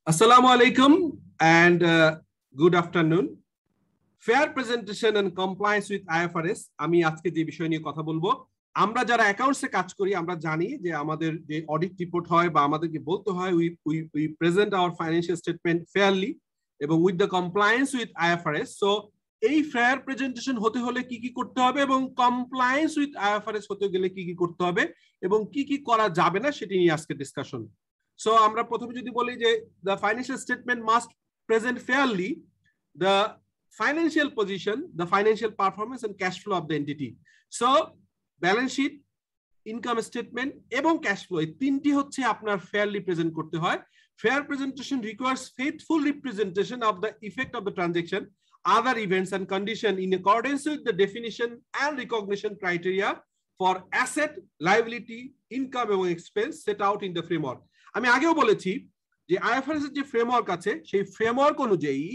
Assalamu alaikum and good afternoon. Fair presentation and compliance with IFRS আমি আজকে যে বিষয় নিয়ে কথা বলবো। আমরা যারা অ্যাকাউন্টসে কাজ করি আমরা জানি যে আমাদের যে অডিট রিপোর্ট হয় বা আমাদেরকে বলতে হয় we present our financial statement fairly এবং with the compliance with IFRS. So এই ফেয়ার প্রেজেন্টেশন হতে হলে কি কি করতে হবে এবং কমপ্লায়েন্স উইথ IFRS হতে গেলে কি কি করতে হবে এবং কি কি করা যাবে না সেটা নিয়ে আজকে ডিসকাশন। সো আমরা প্রথমে যদি বলি যে the financial statement must present fairly the financial position, the financial performance and cash flow of the entity. So balance sheet, income statement এবং cash flow এই তিনটি হচ্ছে আপনার fairly present করতে হয়। Fair presentation requires faithful representation of the effect of the transaction, other events and condition in accordance with the definition and recognition criteria for asset, liability, income এবং expense set out in the framework. আমি আগেও বলেছি যে IFRS এর যে framework আছে সেই framework অনুযায়ী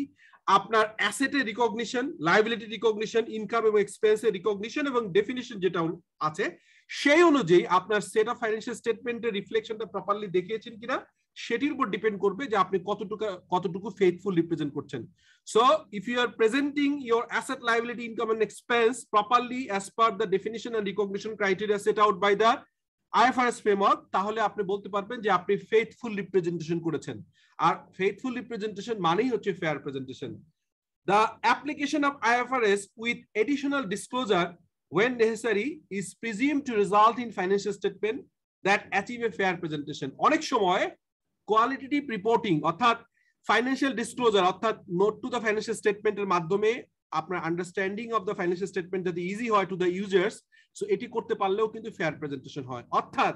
আপনার অ্যাসেটের রিকগনিশন, লায়াবিলিটি রিকগনিশন, ইনকাম এবং এক্সপেন্সের রিকগনিশন এবং ডেফিনিশন যেটা আছে সেই অনুযায়ী আপনার সেট অফ ফাইন্যান্সিয়াল স্টেটমেন্টের রিফ্লেকশনটা প্রপারলি দেখিয়েছেন কিনা সেটির উপর ডিপেন্ড করবে যে আপনি কতটুকু ফেথফুল রিপ্রেজেন্ট করছেন। So if you are presenting your asset, liability, income and expense properly as per the definition and recognition criteria set out by the IFRS framework তাহলে আপনি বলতে পারবেন যে আপনি ফেথফুল রিপ্রেজেন্টেশন করেছেন। আর ফেথফুল রিপ্রেজেন্টেশন মানেই হচ্ছে fair presentation. The application of IFRS with additional disclosure when necessary is presumed to result in financial statement that achieve a fair presentation. অনেক সময় কোয়ালিটেটিভ রিপোর্টিং অর্থাৎ ফাইন্যান্সিয়াল ডিসক্লোজার অর্থাৎ note to the financial স্টেটমেন্টের মাধ্যমে আপনার understanding of the financial statement যদি easy হয় to the users, so এটি করতে পারলেও কিন্তু ফেয়ার প্রেজেন্টেশন হয়। অর্থাৎ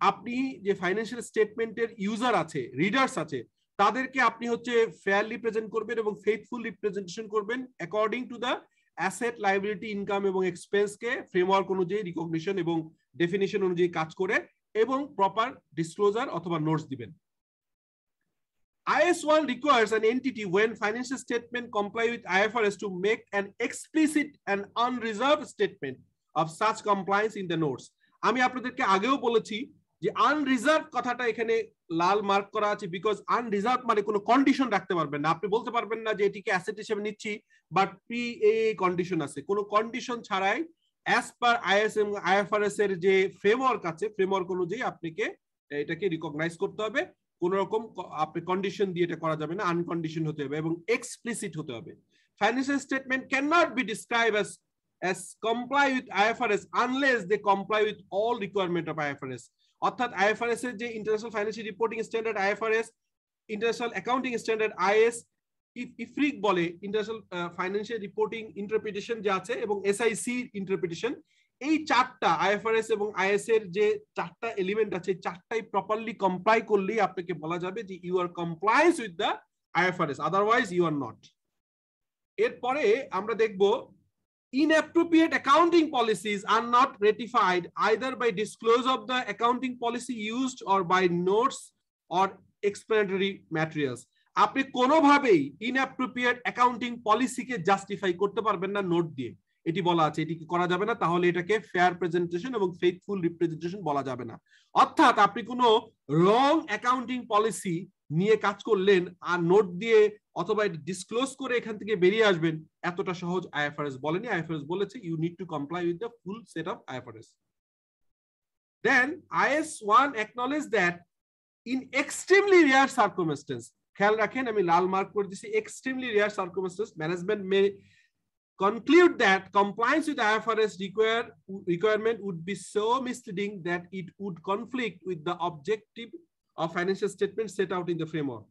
আপনি যে ফাইন্যান্সিয়াল স্টেটমেন্টের ইউজার আছে, রিডার্স আছে, তাদেরকে আপনি হচ্ছে ফেয়ারলি প্রেজেন্ট করবেন এবং ফেথফুল রিপ্রেজেন্টেশন করবেন according to the asset, liability, income এবং এক্সপেন্সকে ফ্রেমওয়ার্ক অনুযায়ী রিকগনিশন এবং ডেফিনিশন অনুযায়ী কাজ করে এবং প্রপার ডিসক্লোজার অথবা নোটস দিবেন। IAS 1 requires an entity when financial statement comply with IFRS to make an explicit and unreserved statement of such compliance in the notes. আমি আপনাদেরকে আগেও বলেছি যে আনরিজার্ভ কথাটা এখানে লাল মার্ক করা আছে বিকজ আনরিজার্ভ মানে কোনো কন্ডিশন রাখতে পারবেন না। আপনি বলতে পারবেন না যে এটিকে অ্যাসেট হিসেবে নিচ্ছি বাট পি এ কন্ডিশন আছে, কোনো কন্ডিশন ছাড়াই অ্যাজ পার আইএস এবং IFRS এর যে ফ্রেমওয়ার্ক আছে ফ্রেমওয়ার্ক অনুযায়ী আপনাকে এটাকে রিকগনাইজ করতে হবে। কোন রকম আপনি কন্ডিশন দিয়ে এটা করা যাবে না, আনকন্ডিশন হতে হবে এবং এক্সপ্লিসিট হতে হবে। Financial statement cannot be describe as comply with IFRS unless they comply with all requirement of IFRS. অর্থাৎ IFRS এর যে international financial reporting standard IFRS, international accounting standard IAS, ইফরিক বলে ইন্টারন্যাশনাল ফাইন্যান্সিয়াল রিপোর্টিং ইন্টারপ্রিটেশন যে আছে এবং SIC interpretation, এই চারটা IFRS এবং IAS এর যে চারটা এলিমেন্ট আছে চারটাই প্রপারলি কমপ্লাই করলেই আপনাকে বলা যাবে যে you are compliance with the IFRS, otherwise you are not. এরপরে আমরা দেখব inappropriate accounting policies are not ratified either by disclosure of the accounting policy used or by notes or explanatory materials. আপনি কোনোভাবেই inappropriate accounting পলিসিকে জাস্টিফাই করতে পারবেন না note দিয়ে, এটি বলা আছে, এটি কি করা যাবে না, তাহলে এটাকে ফেয়ার প্রেজেন্টেশন এবং ফেথফুল রিপ্রেজেন্টেশন বলা যাবে না। অর্থাৎ আপনি কোনো রং অ্যাকাউন্টিং পলিসি নিয়ে কাজ করলেন আর নোট দিয়ে অথবা ডিসক্লোজ করে এখান থেকে বেরিয়ে আসবেন, এতটা সহজ IFRS বলেনি। IFRS বলেছে you need to comply with the full set of IFRS। Then IAS 1 acknowledge that in extremely rare circumstances, খেয়াল রাখেন আমি লাল মার্ক করে দিছি, extremely rare circumstances management may conclude that compliance with IFRS requirement would be so misleading that it would conflict with the objective of financial statement set out in the framework.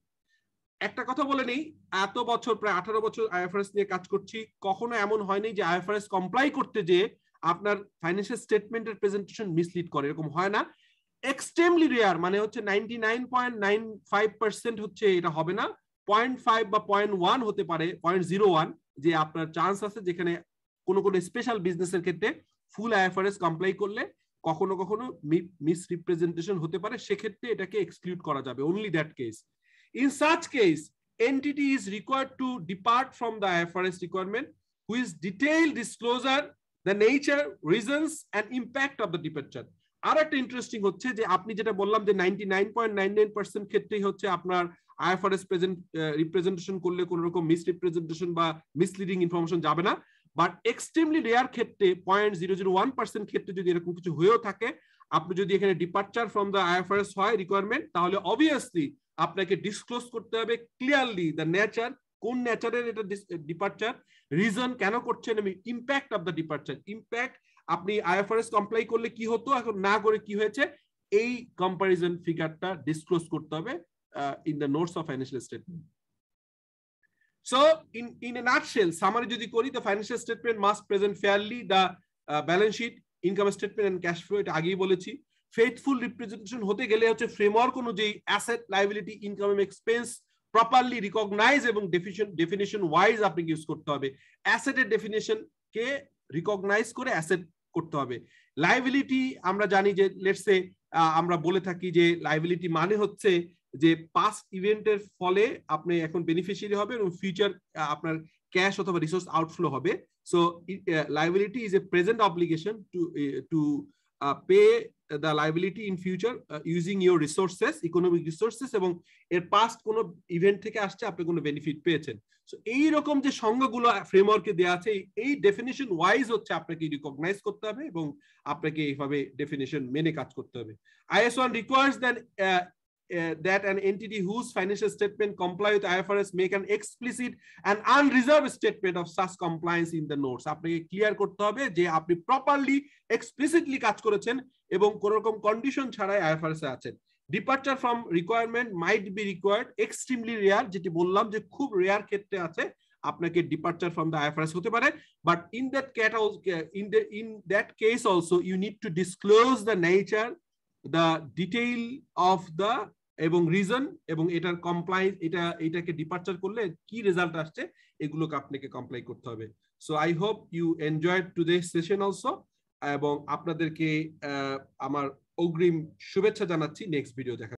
একটা কথা বলে নেই, এত বছর প্রায় 18 বছর IFRS নিয়ে কাজ করছি, কখনো এমন হয়নি যে IFRS কমপ্লাই করতে যে আপনার ফাইন্যান্সিয়াল স্টেটমেন্টের প্রেজেন্টেশন মিসলিড করে, এরকম হয় না। এক্সট্রিমলি রেয়ার মানে হচ্ছে 99.95% হচ্ছে এটা হবে না, 0.5 বা 0.1 হতে পারে, 0.01 যে আপনার চান্স আছে যেখানে কোনো কোনো স্পেশাল বিজনেসের ক্ষেত্রে ফুল IFRS কমপ্লাই করলে কখনো কখনো মিস রিপ্রেজেন্টেশন হতে পারে, সেক্ষেত্রে এটাকে এক্সক্লুড করা যাবে, only that case. In such case, entity is required to depart from the IFRS requirement, which detailed disclosure, the nature, reasons and impact of the departure. আর একটা ইন্টারেস্টিং হচ্ছে যে আপনি যেটা বললাম যে 99.99% ক্ষেত্রেই হচ্ছে আপনার আইএফআরএস রিপ্রেজেন্টেশন করলে কোনো রকম মিসরিপ্রেজেন্টেশন বা মিসলিডিং ইনফরমেশন যাবে না। বাট এক্সট্রিমলি রেয়ার ক্ষেত্রে 0.001% ক্ষেত্রে যদি এরকম কিছু হয়েও থাকে, আপনি যদি এখানে ডিপার্চার ফ্রম দ্য আইএফআরএস হয় রিকোয়ারমেন্ট, তাহলে অবভিয়াসলি আপনাকে ডিসক্লোজ করতে হবে ক্লিয়ারলি দ্য নেচার, কোন নেচারের এটা ডিপার্চার, রিজন কেন করছেন, এবং impact of the departure. Impact আপনি আইএফআরএস কমপ্লাই করলে কি হতো, এখন না করে কি হয়েছে, এই কম্পারিজন ফিগারটা ডিসক্লোজ করতে হবে in the notes of financial statement. So in a nutshell, summary যদি করি, the financial statement must present fairly the balance sheet, income statement and cash flow, এটা আগেই বলেছি। faithful representation হতে গেলে হচ্ছে ফ্রেমওয়ার্ক অনুযায়ী অ্যাসেট, লায়াবিলিটি, ইনকাম এবং এক্সপেন্স প্রপারলি রিকগনাইজ এবং ডেফিনিশন ওয়াইজ আপনাকে ইউজ করতে হবে। অ্যাসেটের ডেফিনিশন কে রিকগনাইজ করে অ্যাসেট করতে হবে। লায়াবিলিটি আমরা জানি যে লেটস সে আমরা বলে থাকি যে লায়াবিলিটি মানে হচ্ছে যে পাস্ট ইভেন্টের ফলে আপনি এখন বেনিফিশিয়ারি হবে এবং ফিউচার আপনার ক্যাশ অথবা রিসোর্স আউটফ্লো হবে। So liability is a present obligation to pay the liability in future using your resources, economic resources, এবং এর পাস্ট কোনো ইভেন্ট থেকে আসছে, আপনি কোনো বেনিফিট পেয়েছেন। সো এইরকম যে সংজ্ঞাগুলো ফ্রেমওয়ার্কে দেওয়া আছে, এই ডেফিনিশন ওয়াইজ হচ্ছে আপনাকে রিকগনাইজ করতে হবে এবং আপনাকে এইভাবে ডেফিনিশন মেনে কাজ করতে হবে। IAS 1 requires that an entity whose financial statement comply with IFRS make an explicit and unreserved statement of such compliance in the notes. আপনাকে ক্লিয়ার করতে হবে যে আপনি প্রপারলি এক্সপ্লিসিটলি কাজ করেছেন এবং কোন রকম কন্ডিশন ছাড়াই IFRS এ আছেন। Departure from requirement might be required, extremely rare, যেটি বললাম যে খুব রেয়ার ক্ষেত্রে আছে আপনাকে ডিপার্চার ফ্রম দ্য IFRS হতে পারে। But in that case also you need to disclose the nature, the detail of the এবং রিজন এবং এটার কমপ্লায়েন্স, এটাকে ডিপার্চার করলে কি রেজাল্ট আসছে, এগুলোকে আপনাকে কমপ্লাই করতে হবে। So I hope you enjoyed today session also, এবং আপনাদেরকে আমার অগ্রিম শুভেচ্ছা জানাচ্ছি নেক্সট ভিডিও দেখা